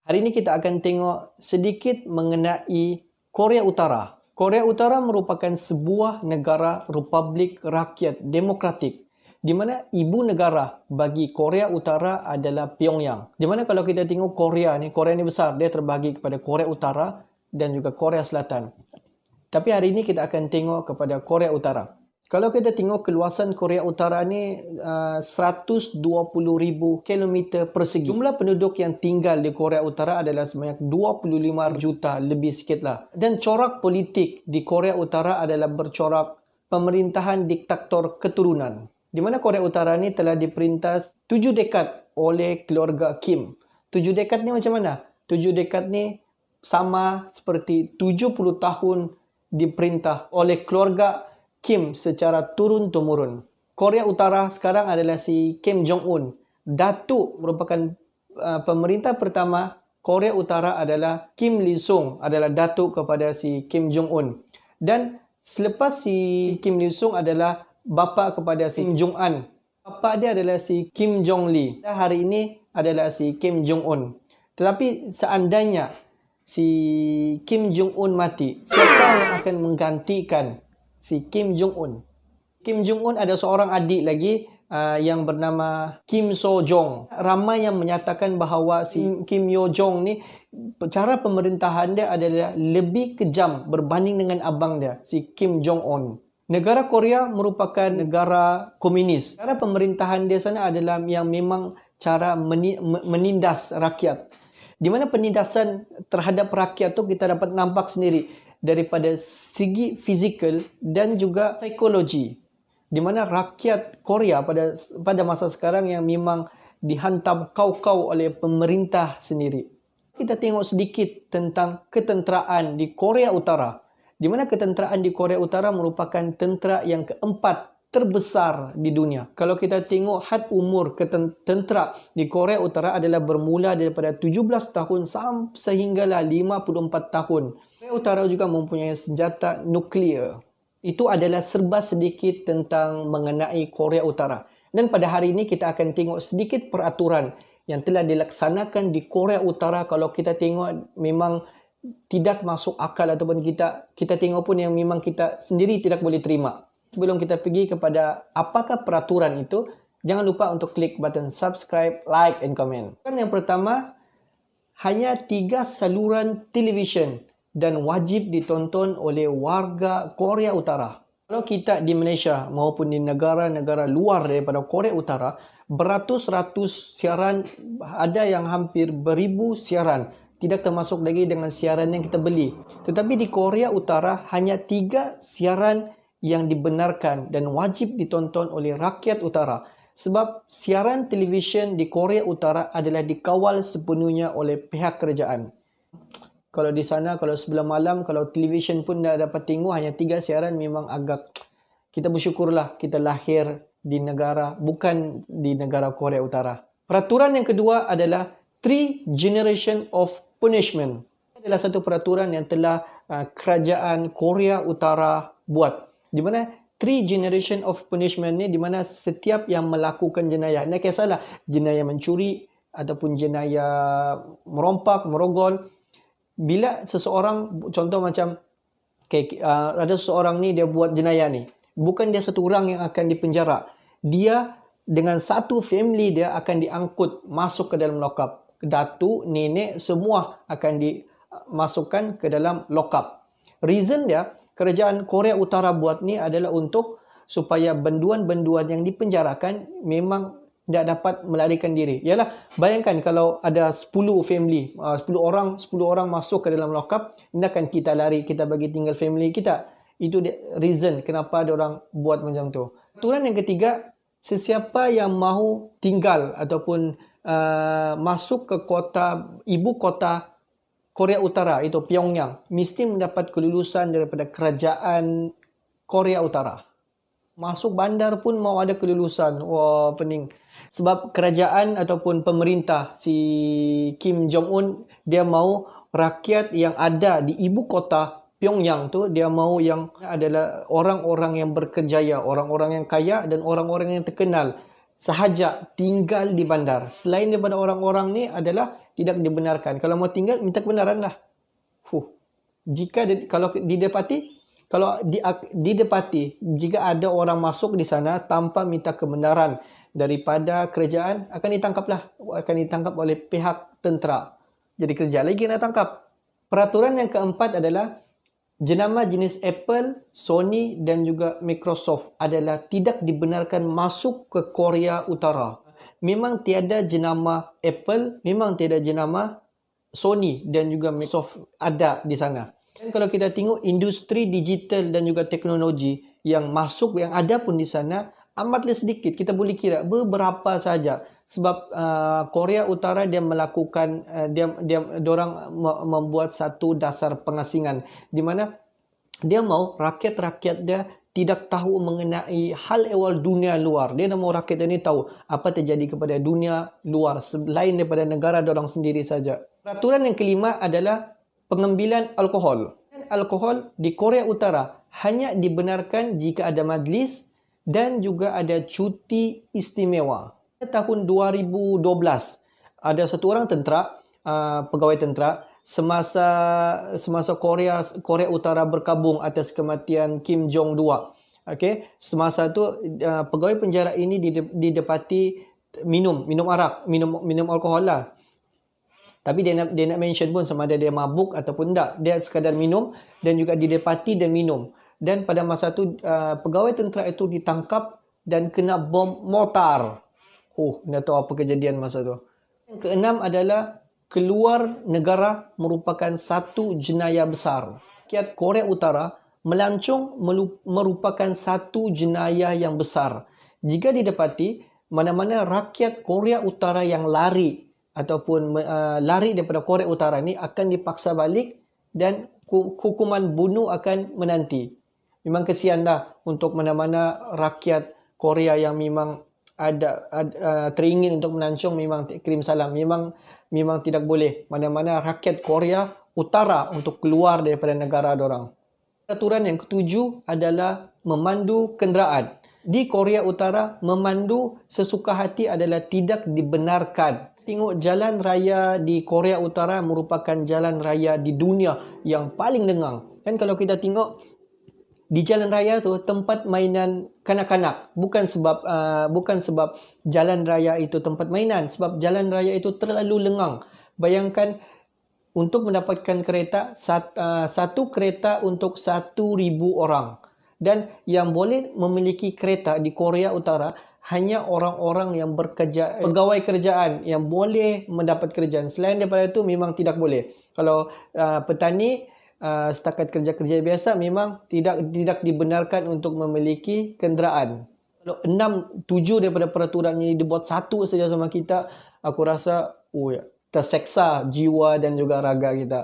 Hari ini kita akan tengok sedikit mengenai Korea Utara. Korea Utara merupakan sebuah negara republik rakyat demokratik di mana ibu negara bagi Korea Utara adalah Pyongyang. Di mana kalau kita tengok Korea ni besar, dia terbahagi kepada Korea Utara dan juga Korea Selatan. Tapi hari ini kita akan tengok kepada Korea Utara. Kalau kita tengok keluasan Korea Utara ni 120,000 kilometer persegi. Jumlah penduduk yang tinggal di Korea Utara adalah sebanyak 25 juta lebih sikit lah. Dan corak politik di Korea Utara adalah bercorak pemerintahan diktator keturunan. Di mana Korea Utara ni telah diperintas 7 dekad oleh keluarga Kim. 7 dekad ni macam mana? 7 dekad ni sama seperti 70 tahun diperintah oleh keluarga Kim secara turun-temurun. Korea Utara sekarang adalah si Kim Jong-un. Datuk merupakan pemerintah pertama Korea Utara adalah Kim Il-sung, adalah datuk kepada si Kim Jong-un. Dan selepas si Kim Il-sung adalah bapa kepada si Kim Jong-un. Bapa dia adalah si Kim Jong-lee. Hari ini adalah si Kim Jong-un. Tetapi seandainya si Kim Jong-un mati, siapa yang akan menggantikan si Kim Jong-un? Kim Jong-un ada seorang adik lagi yang bernama Kim So-jong. Ramai yang menyatakan bahawa si Kim Yo-jong ni cara pemerintahan dia adalah lebih kejam berbanding dengan abang dia, si Kim Jong-un. Negara Korea merupakan negara komunis. Cara pemerintahan dia sana adalah yang memang cara menindas rakyat. Di mana penindasan terhadap rakyat tu kita dapat nampak sendiri daripada segi fizikal dan juga psikologi. Di mana rakyat Korea pada masa sekarang yang memang dihantam kau-kau oleh pemerintah sendiri. Kita tengok sedikit tentang ketenteraan di Korea Utara. Di mana ketenteraan di Korea Utara merupakan tentera yang keempat terbesar di dunia. Kalau kita tengok had umur tentera di Korea Utara adalah bermula daripada 17 tahun sehinggalah 54 tahun. Korea Utara juga mempunyai senjata nuklear. Itu adalah serba sedikit tentang mengenai Korea Utara. Dan pada hari ini kita akan tengok sedikit peraturan yang telah dilaksanakan di Korea Utara. Kalau kita tengok memang tidak masuk akal ataupun kita tengok pun yang memang kita sendiri tidak boleh terima. Sebelum kita pergi kepada apakah peraturan itu, jangan lupa untuk klik button subscribe, like and comment. Yang pertama, hanya 3 saluran televisyen dan wajib ditonton oleh warga Korea Utara. Kalau kita di Malaysia maupun di negara-negara luar daripada Korea Utara, beratus-ratus siaran, ada yang hampir beribu siaran. Tidak termasuk lagi dengan siaran yang kita beli. Tetapi di Korea Utara hanya 3 siaran yang dibenarkan dan wajib ditonton oleh rakyat utara. Sebab siaran televisyen di Korea Utara adalah dikawal sepenuhnya oleh pihak kerajaan. Kalau di sana, kalau sebelah malam, kalau televisyen pun dah dapat tengok hanya 3 siaran, memang agak kita bersyukurlah kita lahir di negara, bukan di negara Korea Utara. Peraturan yang kedua adalah 3 Generation of Punishment. Ini adalah satu peraturan yang telah kerajaan Korea Utara buat. Di mana 3 Generation of Punishment ni, di mana setiap yang melakukan jenayah, nak kisahlah jenayah mencuri ataupun jenayah merompak, merogol, bila seseorang, contoh macam ada seseorang ni dia buat jenayah ni, bukan dia satu orang yang akan dipenjara, dia dengan satu family dia akan diangkut masuk ke dalam lockup. Datuk, nenek, semua akan dimasukkan ke dalam lockup. Reason dia, kerajaan Korea Utara buat ni adalah untuk supaya benduan-benduan yang dipenjarakan memang tidak dapat melarikan diri. Yalah, bayangkan kalau ada 10 family, 10 orang masuk ke dalam lockup, ini akan kita lari, kita bagi tinggal family kita. Itu reason kenapa ada orang buat macam tu. Aturan yang ketiga, sesiapa yang mahu tinggal ataupun masuk ke ibu kota Korea Utara, itu Pyongyang, mesti mendapat kelulusan daripada kerajaan Korea Utara. Masuk bandar pun mau ada kelulusan. Wah, pening. Sebab kerajaan ataupun pemerintah si Kim Jong-un, dia mau rakyat yang ada di ibu kota Pyongyang tu, dia mau yang adalah orang-orang yang berkejaya, orang-orang yang kaya dan orang-orang yang terkenal sahaja tinggal di bandar. Selain daripada orang-orang ni adalah tidak dibenarkan. Kalau mau tinggal, minta kebenaran lah. Kalau didapati jika ada orang masuk di sana tanpa minta kebenaran daripada kerajaan, akan ditangkap oleh pihak tentera. Jadi kerja lagi nak tangkap. Peraturan yang keempat adalah jenama jenis Apple, Sony dan juga Microsoft adalah tidak dibenarkan masuk ke Korea Utara. Memang tiada jenama Apple, memang tiada jenama Sony dan juga Microsoft ada di sana. Dan kalau kita tengok industri digital dan juga teknologi yang masuk, yang ada pun di sana, amatlah sedikit. Kita boleh kira beberapa saja. Sebab Korea Utara dia melakukan, diorang membuat satu dasar pengasingan di mana dia mau rakyat-rakyat dia tidak tahu mengenai hal ehwal dunia luar. Dia nak mau rakyat dia ni tahu apa terjadi kepada dunia luar selain daripada negara diorang sendiri saja. Peraturan yang kelima adalah pengambilan alkohol. Alkohol di Korea Utara hanya dibenarkan jika ada majlis dan juga ada cuti istimewa. Tahun 2012, ada satu orang tentera, pegawai tentera, semasa Korea Utara berkabung atas kematian Kim Jong-2. Okey, semasa itu pegawai penjara ini didapati minum arak, minum alkohol lah. Tapi dia nak mention pun sama ada dia mabuk ataupun tak. Dia sekadar minum dan juga didapati dan minum. Dan pada masa itu pegawai tentera itu ditangkap dan kena bom mortar. Nak tahu apa kejadian masa tu. Yang keenam adalah keluar negara merupakan satu jenayah besar. Rakyat Korea Utara melancong merupakan satu jenayah yang besar. Jika didapati mana-mana rakyat Korea Utara yang lari ataupun lari daripada Korea Utara ni akan dipaksa balik dan hukuman bunuh akan menanti. Memang kesianlah untuk mana-mana rakyat Korea yang memang teringin untuk melancong, memang kirim salam. Memang tidak boleh mana-mana rakyat Korea Utara untuk keluar daripada negara dorang. Peraturan yang ketujuh adalah memandu kenderaan. Di Korea Utara, memandu sesuka hati adalah tidak dibenarkan. Tengok jalan raya di Korea Utara merupakan jalan raya di dunia yang paling lengang. Kan kalau kita tengok di jalan raya tu tempat mainan kanak-kanak, bukan sebab jalan raya itu tempat mainan, sebab jalan raya itu terlalu lengang. Bayangkan untuk mendapatkan kereta, satu kereta untuk 1,000 orang. Dan yang boleh memiliki kereta di Korea Utara hanya orang-orang yang bekerja, pegawai kerajaan yang boleh mendapat kerjaan. Selain daripada itu memang tidak boleh. Kalau petani setakat kerja-kerja biasa memang tidak dibenarkan untuk memiliki kenderaan. Kalau 6-7 daripada peraturan ini dibuat satu saja sama kita, aku rasa terseksa jiwa dan juga raga kita.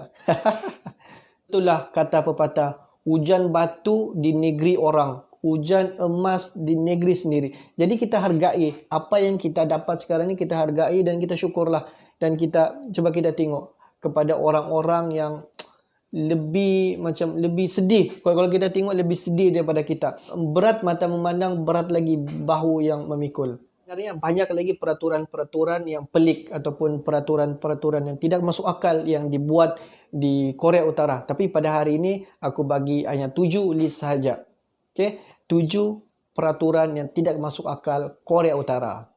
Itulah kata pepatah, hujan batu di negeri orang, hujan emas di negeri sendiri. Jadi kita hargai apa yang kita dapat sekarang ni, kita hargai dan kita syukurlah. Dan cuba kita tengok kepada orang-orang yang lebih sedih. Kalau kita tengok lebih sedih daripada kita. Berat mata memandang, berat lagi bahu yang memikul. Sebenarnya banyak lagi peraturan-peraturan yang pelik ataupun peraturan-peraturan yang tidak masuk akal yang dibuat di Korea Utara. Tapi pada hari ini aku bagi hanya 7 list sahaja. Okey, 7 peraturan yang tidak masuk akal Korea Utara.